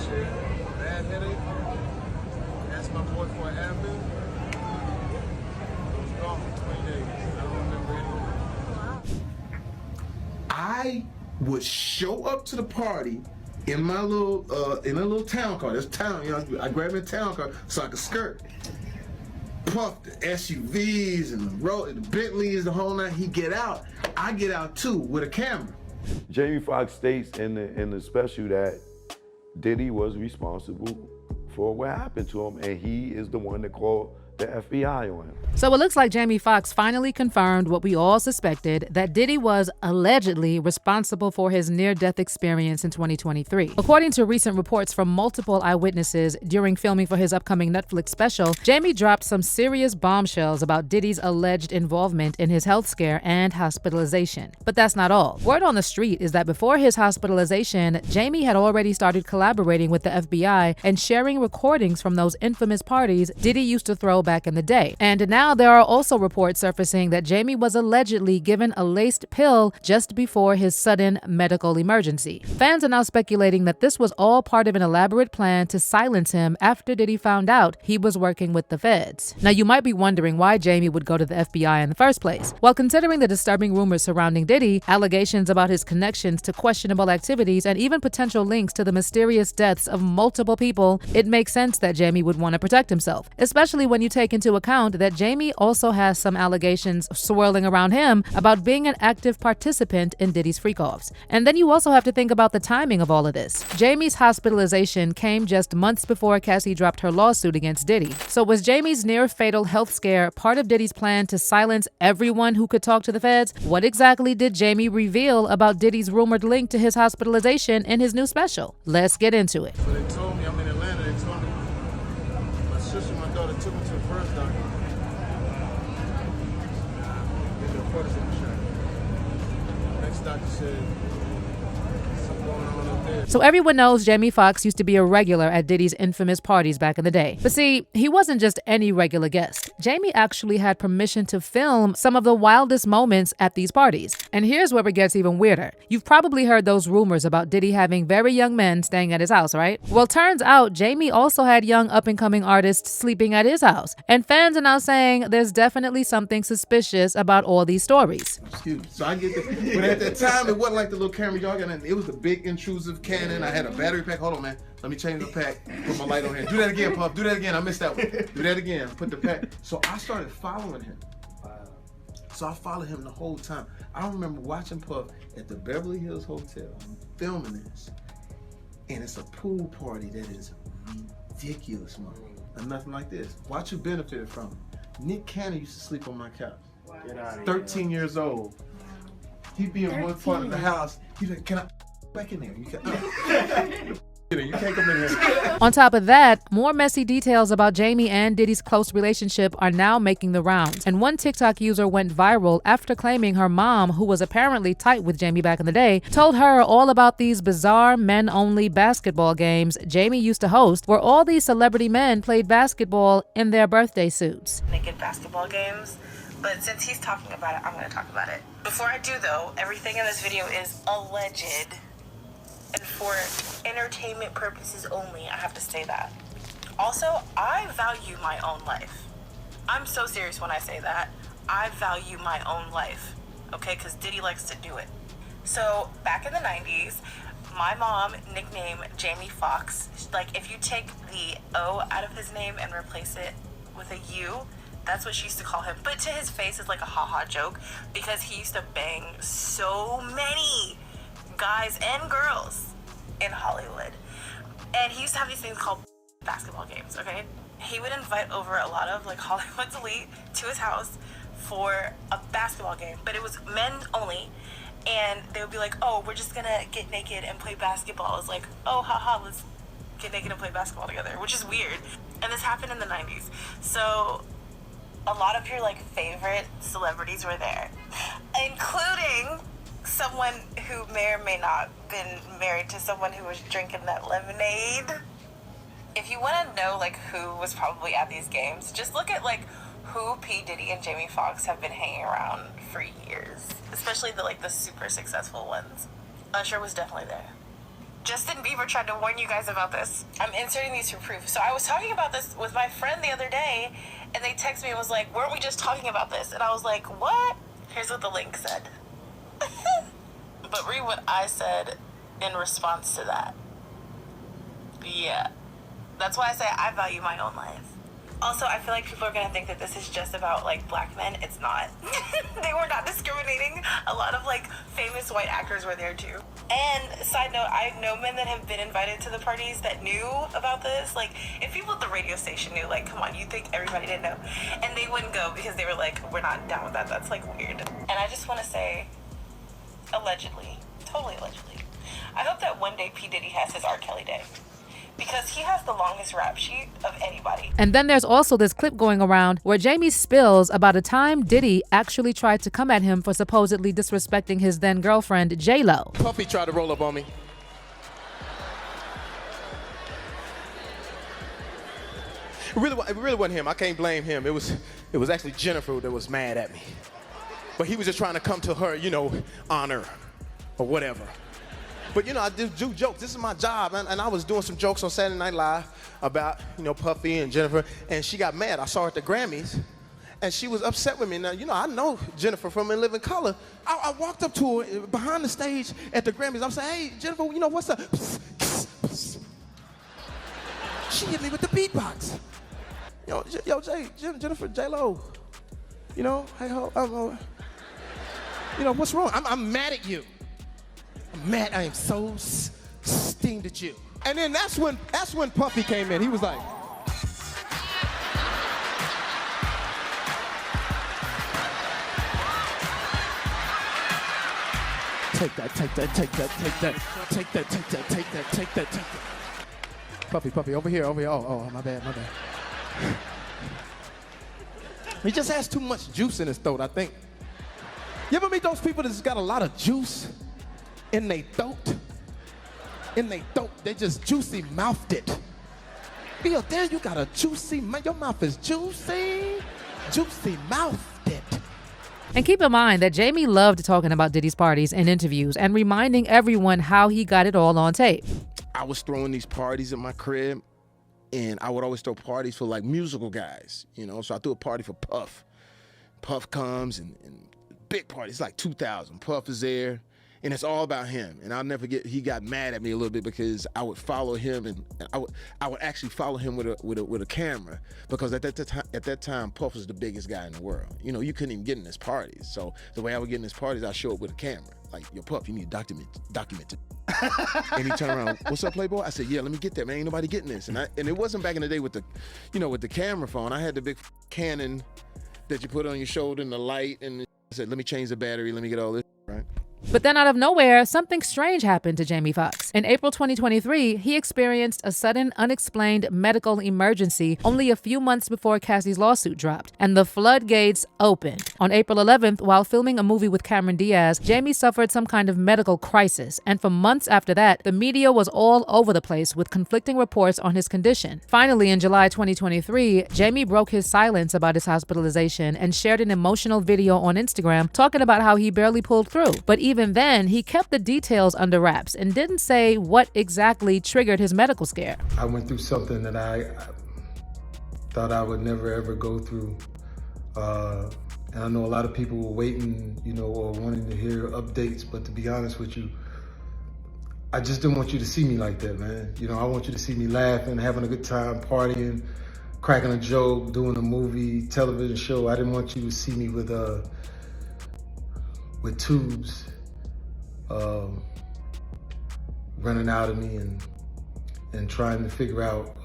shit, bad headache. Asked my boy for an Advil. It was gone for 20 days. I don't remember anything. I would show up to the party in my little town car. This town, you know, I grabbed a town car so I could skirt. Puff the SUVs and the Bentleys, the whole night. He get out. I get out too with a camera. Jamie Foxx states in the special that Diddy was responsible for what happened to him, and he is the one that called the FBI on him. So it looks like Jamie Foxx finally confirmed what we all suspected, that Diddy was allegedly responsible for his near-death experience in 2023. According to recent reports from multiple eyewitnesses during filming for his upcoming Netflix special, Jamie dropped some serious bombshells about Diddy's alleged involvement in his health scare and hospitalization. But that's not all. Word on the street is that before his hospitalization, Jamie had already started collaborating with the FBI and sharing recordings from those infamous parties Diddy used to throw back in the day. And now there are also reports surfacing that Jamie was allegedly given a laced pill just before his sudden medical emergency. Fans are now speculating that this was all part of an elaborate plan to silence him after Diddy found out he was working with the feds. Now you might be wondering why Jamie would go to the FBI in the first place. Well, considering the disturbing rumors surrounding Diddy, allegations about his connections to questionable activities, and even potential links to the mysterious deaths of multiple people, it makes sense that Jamie would want to protect himself, especially when you take into account that Jamie also has some allegations swirling around him about being an active participant in Diddy's freak-offs. And then you also have to think about the timing of all of this. Jamie's hospitalization came just months before Cassie dropped her lawsuit against Diddy. So was Jamie's near-fatal health scare part of Diddy's plan to silence everyone who could talk to the feds? What exactly did Jamie reveal about Diddy's rumored link to his hospitalization in his new special? Let's get into it. So they told me, I'm in Atlanta, they told me my sister and my daughter took me to the first doctor. They did a cortisone shot. Next doctor said, something going on up there. So everyone knows Jamie Foxx used to be a regular at Diddy's infamous parties back in the day. But see, he wasn't just any regular guest. Jamie actually had permission to film some of the wildest moments at these parties. And here's where it gets even weirder. You've probably heard those rumors about Diddy having very young men staying at his house, right? Well, turns out Jamie also had young up-and-coming artists sleeping at his house. And fans are now saying there's definitely something suspicious about all these stories. Excuse me. So I get that. But at that time, it wasn't like the little camera y'all got in. It was the big intrusive Canon. I had a battery pack. Hold on, man. Let me change the pack. Put my light on here. Do that again, Puff. Do that again. I missed that one. Do that again. Put the pack. So I started following him. So I followed him the whole time. I remember watching Puff at the Beverly Hills Hotel, filming this. And it's a pool party that is ridiculous, man. And nothing like this. Watch who benefited from it. Nick Cannon used to sleep on my couch. Get out of 13 years old. He'd be in one part of the house. He'd like, can I back in there? You can't come in here. On top of that, more messy details about Jamie and Diddy's close relationship are now making the rounds. And one TikTok user went viral after claiming her mom, who was apparently tight with Jamie back in the day, told her all about these bizarre men-only basketball games Jamie used to host, where all these celebrity men played basketball in their birthday suits. Naked basketball games. But since he's talking about it, I'm going to talk about it. Before I do, though, everything in this video is alleged. And for entertainment purposes only, I have to say that. Also, I value my own life. I'm so serious when I say that. I value my own life, okay? Because Diddy likes to do it. So, back in the 90s, my mom nicknamed Jamie Foxx. Like, if you take the O out of his name and replace it with a U, that's what she used to call him. But to his face, it's like a ha-ha joke because he used to bang so many guys and girls in Hollywood. And he used to have these things called basketball games, okay? He would invite over a lot of like Hollywood's elite to his house for a basketball game, but it was men only. And they would be like, oh, we're just gonna get naked and play basketball. It was like, oh, haha, let's get naked and play basketball together, which is weird. And this happened in the 90s. So a lot of your like favorite celebrities were there, including someone who may or may not been married to someone who was drinking that lemonade. If you want to know like who was probably at these games, just look at like who P. Diddy and Jamie Foxx have been hanging around for years, especially the super successful ones. Usher was definitely there. Justin Bieber tried to warn you guys about this. I'm inserting these for proof. So I was talking about this with my friend the other day, and they texted me and was like, weren't we just talking about this? And I was like, what? Here's what the link said. But read what I said in response to that. Yeah. That's why I say I value my own life. Also, I feel like people are going to think that this is just about, like, black men. It's not. They were not discriminating. A lot of, like, famous white actors were there, too. And, side note, I know men that have been invited to the parties that knew about this. Like, if people at the radio station knew, like, come on, you think everybody didn't know? And they wouldn't go because they were like, we're not down with that. That's, like, weird. And I just want to say, allegedly, totally allegedly, I hope that one day P. Diddy has his R. Kelly day. Because he has the longest rap sheet of anybody. And then there's also this clip going around where Jamie spills about a time Diddy actually tried to come at him for supposedly disrespecting his then girlfriend, J-Lo. Puffy tried to roll up on me. It really wasn't him. I can't blame him. It was actually Jennifer that was mad at me. But he was just trying to come to her, you know, honor or whatever. But, you know, I do jokes. This is my job. And I was doing some jokes on Saturday Night Live about, you know, Puffy and Jennifer. And she got mad. I saw her at the Grammys. And she was upset with me. Now, you know, I know Jennifer from In Living Color. I walked up to her behind the stage at the Grammys. I'm saying, hey, Jennifer, you know, what's up? She hit me with the beatbox. Yo, Jennifer, J-Lo. You know, hey, you know, what's wrong? I'm mad at you. I'm mad. I am so steamed at you. And then that's when Puffy came in. He was like, take that, take that, take that, take that, take that, take that, take that, take that, take that. Puffy, over here. Oh, my bad. He just has too much juice in his throat, I think. You ever meet those people that's got a lot of juice in their throat? They just juicy mouthed it. Bill, there you got a juicy mouth. Your mouth is juicy mouthed it. And keep in mind that Jamie loved talking about Diddy's parties and interviews and reminding everyone how he got it all on tape. I was throwing these parties at my crib, and I would always throw parties for like musical guys, you know. So I threw a party for Puff. Puff comes and big party. It's like 2,000. Puff is there, and it's all about him. And I'll never forget, he got mad at me a little bit because I would follow him, and I would actually follow him with a camera, because at that time Puff was the biggest guy in the world. You know, you couldn't even get in his parties. So the way I would get in his parties, I show up with a camera. Like, yo, Puff, you need to document it. And he turned around, what's up, Playboy? I said, yeah, let me get that, man. Ain't nobody getting this. And it wasn't back in the day with the camera phone. I had the big Canon that you put on your shoulder and the light, and I said, let me change the battery, let me get all this, right? But then out of nowhere, something strange happened to Jamie Foxx. In April 2023, he experienced a sudden, unexplained medical emergency only a few months before Cassie's lawsuit dropped, and the floodgates opened. On April 11th, while filming a movie with Cameron Diaz, Jamie suffered some kind of medical crisis, and for months after that, the media was all over the place with conflicting reports on his condition. Finally, in July 2023, Jamie broke his silence about his hospitalization and shared an emotional video on Instagram talking about how he barely pulled through. But even then, he kept the details under wraps and didn't say what exactly triggered his medical scare. I went through something that I thought I would never ever go through. And I know a lot of people were waiting, you know, or wanting to hear updates, but to be honest with you, I just didn't want you to see me like that, man. You know, I want you to see me laughing, having a good time, partying, cracking a joke, doing a movie, television show. I didn't want you to see me with tubes running out of me and trying to figure out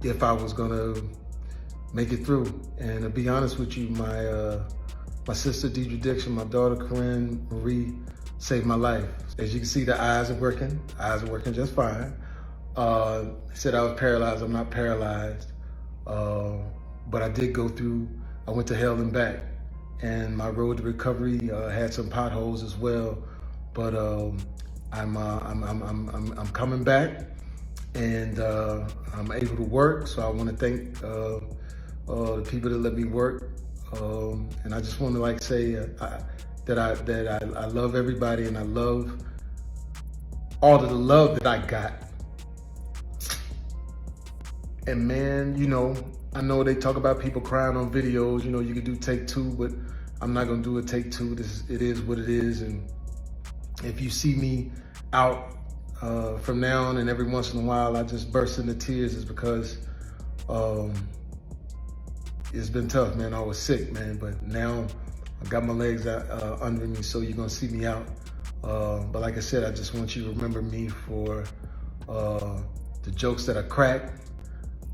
if I was gonna make it through. And to be honest with you, my sister Deidre Dixon, my daughter Corinne Marie saved my life. As you can see, the eyes are working just fine. Said I was paralyzed. I'm not paralyzed, but I did go through. I went to hell and back. And my road to recovery had some potholes as well, but I'm coming back, and I'm able to work. So I want to thank the people that let me work, and I just want to say that I love everybody, and I love all of the love that I got. And man, you know, I know they talk about people crying on videos, you know, you can do take two, but I'm not gonna do a take two. It is what it is. And if you see me out from now on and every once in a while, I just burst into tears, is because it's been tough, man. I was sick, man, but now I got my legs under me, so you're gonna see me out. But like I said, I just want you to remember me for the jokes that I crack,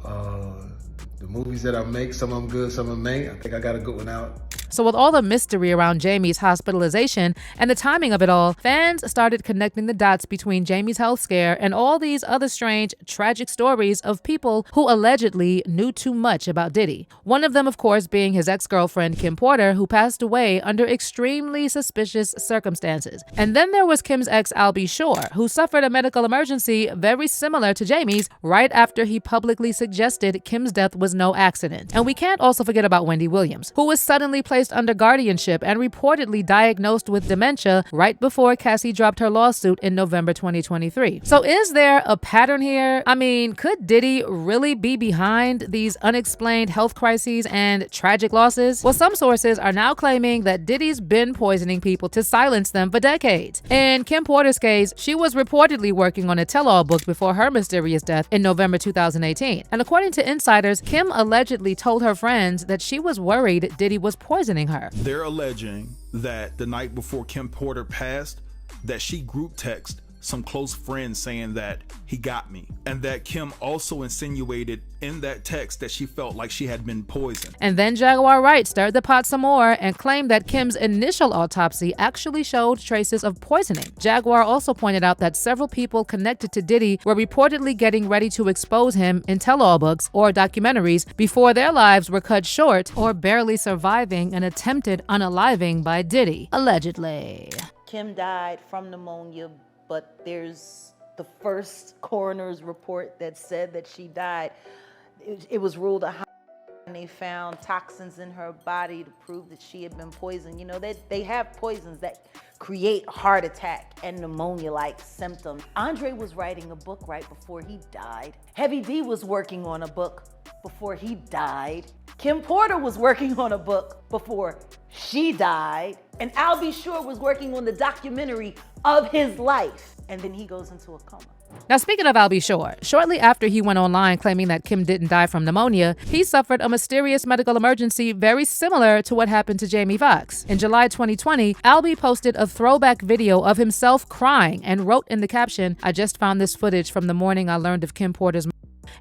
the movies that I make. Some of them good, some of them ain't. I think I got a good one out. So with all the mystery around Jamie's hospitalization and the timing of it all, fans started connecting the dots between Jamie's health scare and all these other strange, tragic stories of people who allegedly knew too much about Diddy. One of them, of course, being his ex-girlfriend, Kim Porter, who passed away under extremely suspicious circumstances. And then there was Kim's ex, Al B. Shore, who suffered a medical emergency very similar to Jamie's right after he publicly suggested Kim's death was no accident. And we can't also forget about Wendy Williams, who was suddenly placed under guardianship and reportedly diagnosed with dementia right before Cassie dropped her lawsuit in November 2023. So is there a pattern here? I mean, could Diddy really be behind these unexplained health crises and tragic losses? Well, some sources are now claiming that Diddy's been poisoning people to silence them for decades. In Kim Porter's case, she was reportedly working on a tell-all book before her mysterious death in November 2018. And according to insiders, Kim allegedly told her friends that she was worried Diddy was poisoning her. They're alleging that the night before Kim Porter passed, that she group texted some close friends saying that he got me, and that Kim also insinuated in that text that she felt like she had been poisoned. And then Jaguar Wright stirred the pot some more and claimed that Kim's initial autopsy actually showed traces of poisoning. Jaguar also pointed out that several people connected to Diddy were reportedly getting ready to expose him in tell-all books or documentaries before their lives were cut short or barely surviving an attempted unaliving by Diddy, allegedly. Kim died from pneumonia, but there's the first coroner's report that said that she died. It was ruled a high, and they found toxins in her body to prove that she had been poisoned. You know, they have poisons that create heart attack and pneumonia-like symptoms. Andre was writing a book right before he died. Heavy D was working on a book before he died. Kim Porter was working on a book before she died. And Al B. Shore was working on the documentary of his life. And then he goes into a coma. Now, speaking of Al B. Shore, shortly after he went online claiming that Kim didn't die from pneumonia, he suffered a mysterious medical emergency very similar to what happened to Jamie Foxx. In July 2020, Al B. posted a throwback video of himself crying and wrote in the caption, "I just found this footage from the morning I learned of Kim Porter's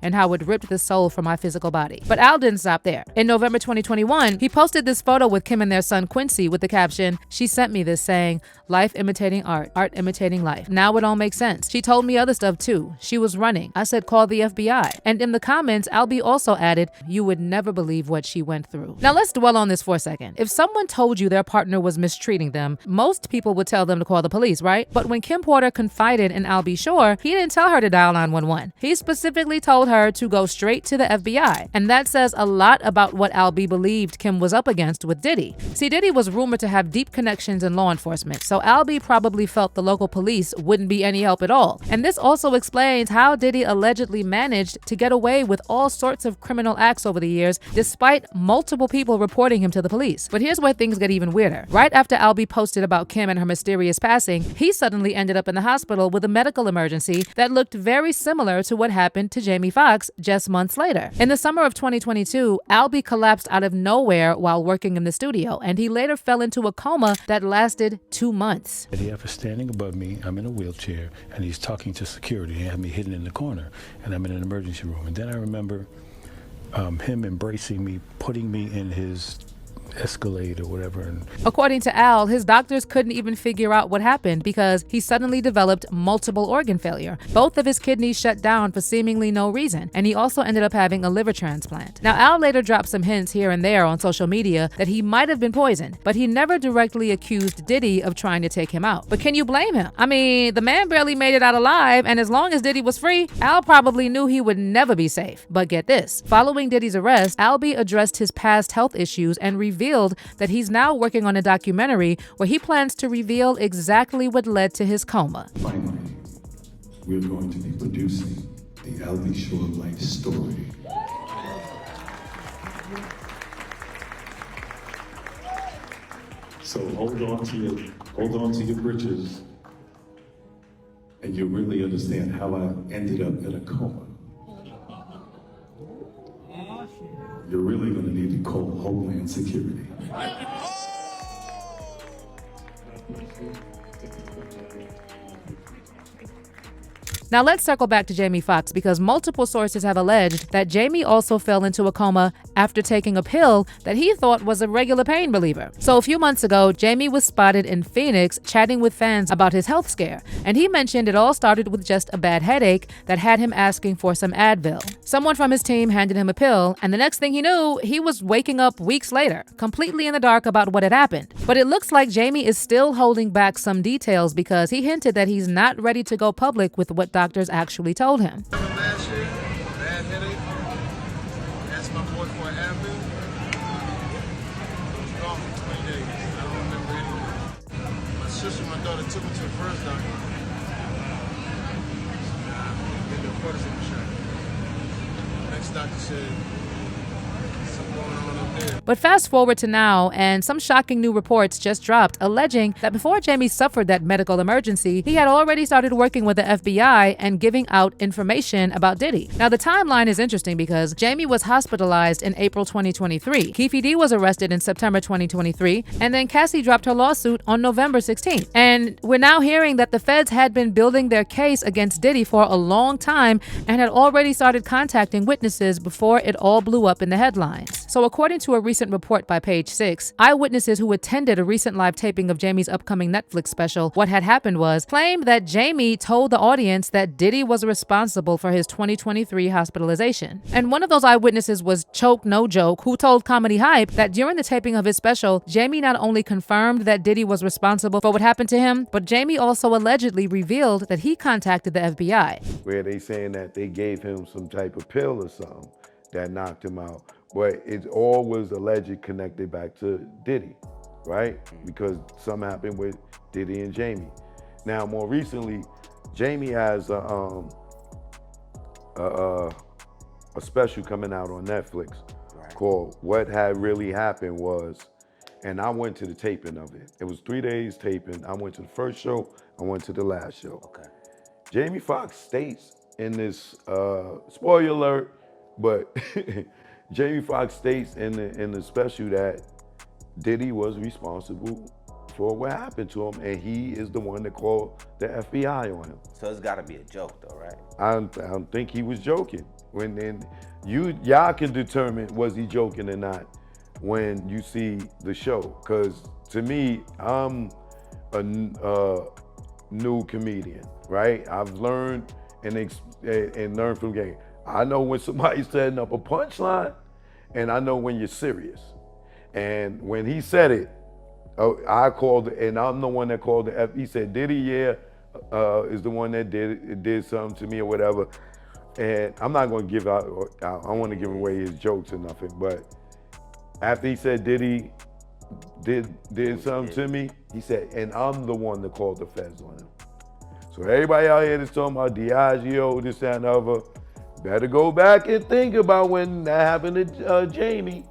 and how it ripped the soul from my physical body." But Al didn't stop there. In November 2021, he posted this photo with Kim and their son Quincy with the caption, "She sent me this saying, life imitating art, art imitating life. Now it all makes sense. She told me other stuff too. She was running. I said, call the FBI." And in the comments, Al B also added, "You would never believe what she went through." Now let's dwell on this for a second. If someone told you their partner was mistreating them, most people would tell them to call the police, right? But when Kim Porter confided in Al B. Shore, he didn't tell her to dial 911. He specifically told her to go straight to the FBI. And that says a lot about what Al B. believed Kim was up against with Diddy. See, Diddy was rumored to have deep connections in law enforcement, so Al B. probably felt the local police wouldn't be any help at all. And this also explains how Diddy allegedly managed to get away with all sorts of criminal acts over the years, despite multiple people reporting him to the police. But here's where things get even weirder. Right after Al B. posted about Kim and her mysterious passing, he suddenly ended up in the hospital with a medical emergency that looked very similar to what happened to Jamie Foxx just months later. In the summer of 2022, Al B. collapsed out of nowhere while working in the studio, and he later fell into a coma that lasted 2 months. He was standing above me, I'm in a wheelchair, and he's talking to security. He had me hidden in the corner, and I'm in an emergency room. And then I remember him embracing me, putting me in his Escalade or whatever. And according to Al, his doctors couldn't even figure out what happened because he suddenly developed multiple organ failure. Both of his kidneys shut down for seemingly no reason, and he also ended up having a liver transplant. Now, Al later dropped some hints here and there on social media that he might have been poisoned, but he never directly accused Diddy of trying to take him out. But can you blame him? I mean, the man barely made it out alive, and as long as Diddy was free, Al probably knew he would never be safe. But get this, following Diddy's arrest, Al B. addressed his past health issues and revealed that he's now working on a documentary where he plans to reveal exactly what led to his coma. finally, we're going to be producing the Albie Shore life story. So hold on to your britches, and you'll really understand how I ended up in a coma. You're really going to need to call Homeland Security. Now let's circle back to Jamie Foxx, because multiple sources have alleged that Jamie also fell into a coma after taking a pill that he thought was a regular pain reliever. So a few months ago, Jamie was spotted in Phoenix chatting with fans about his health scare, and he mentioned it all started with just a bad headache that had him asking for some Advil. Someone from his team handed him a pill, and the next thing he knew, he was waking up weeks later, completely in the dark about what had happened. But it looks like Jamie is still holding back some details, because he hinted that he's not ready to go public with what doctors actually told him. Last year, bad headache. Asked my boy for an Advil. It was gone for 20 days. I don't remember anything. My sister and my daughter took me to the first doctor. They did a cortisone shot. Next doctor said, something going on up there. But fast forward to now, and some shocking new reports just dropped alleging that before Jamie suffered that medical emergency, he had already started working with the FBI and giving out information about Diddy. Now, the timeline is interesting because Jamie was hospitalized in April 2023. Keefe D was arrested in September 2023, and then Cassie dropped her lawsuit on November 16th. And we're now hearing that the feds had been building their case against Diddy for a long time and had already started contacting witnesses before it all blew up in the headlines. So according to a recent report by Page 6, eyewitnesses who attended a recent live taping of Jamie's upcoming Netflix special, What Had Happened Was, claimed that Jamie told the audience that Diddy was responsible for his 2023 hospitalization. And one of those eyewitnesses was Choke No Joke, who told Comedy Hype that during the taping of his special, Jamie not only confirmed that Diddy was responsible for what happened to him, but Jamie also allegedly revealed that he contacted the FBI. Where they saying that they gave him some type of pill or something that knocked him out. But it all was alleged connected back to Diddy, right? Because something happened with Diddy and Jamie. Now, more recently, Jamie has a special coming out on Netflix called What Had Really Happened Was, and I went to the taping of it. It was 3 days taping. I went to the first show, I went to the last show. Okay. Jamie Foxx states in this, spoiler alert, but Jamie Foxx states in the special that Diddy was responsible for what happened to him, and he is the one that called the FBI on him. So it's got to be a joke, though, right? I don't think he was joking. Y'all can determine was he joking or not when you see the show. Because to me, I'm a new comedian, right? I've learned and learned from the game. I know when somebody's setting up a punchline, and I know when you're serious. And when he said it, I called, and I'm the one that called the He said, Diddy, is the one that did something to me or whatever. And I'm not going to give out, I don't want to give away his jokes or nothing, but after he said Diddy did something to me, he said, and I'm the one that called the feds on him. So everybody out here that's talking about Diageo, this, that, and the other, better go back and think about when that happened to Jamie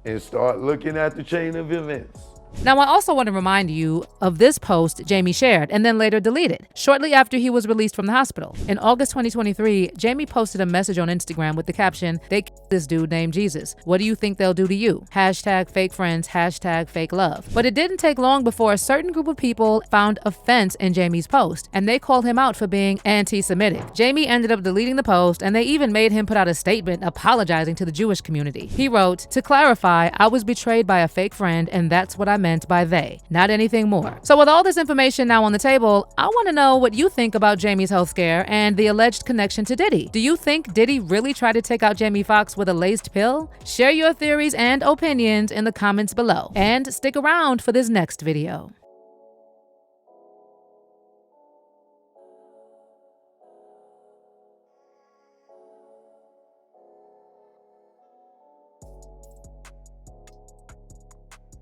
and start looking at the chain of events. Now, I also want to remind you of this post Jamie shared and then later deleted, shortly after he was released from the hospital. In August 2023, Jamie posted a message on Instagram with the caption, "They killed this dude named Jesus. What do you think they'll do to you? #fake friends, #fake love." But it didn't take long before a certain group of people found offense in Jamie's post, and they called him out for being anti-Semitic. Jamie ended up deleting the post, and they even made him put out a statement apologizing to the Jewish community. He wrote, "To clarify, I was betrayed by a fake friend, and that's what I meant by they, not anything more." So with all this information now on the table, I want to know what you think about Jamie's health scare and the alleged connection to Diddy. Do you think Diddy really tried to take out Jamie Foxx with a laced pill? Share your theories and opinions in the comments below, and stick around for this next video.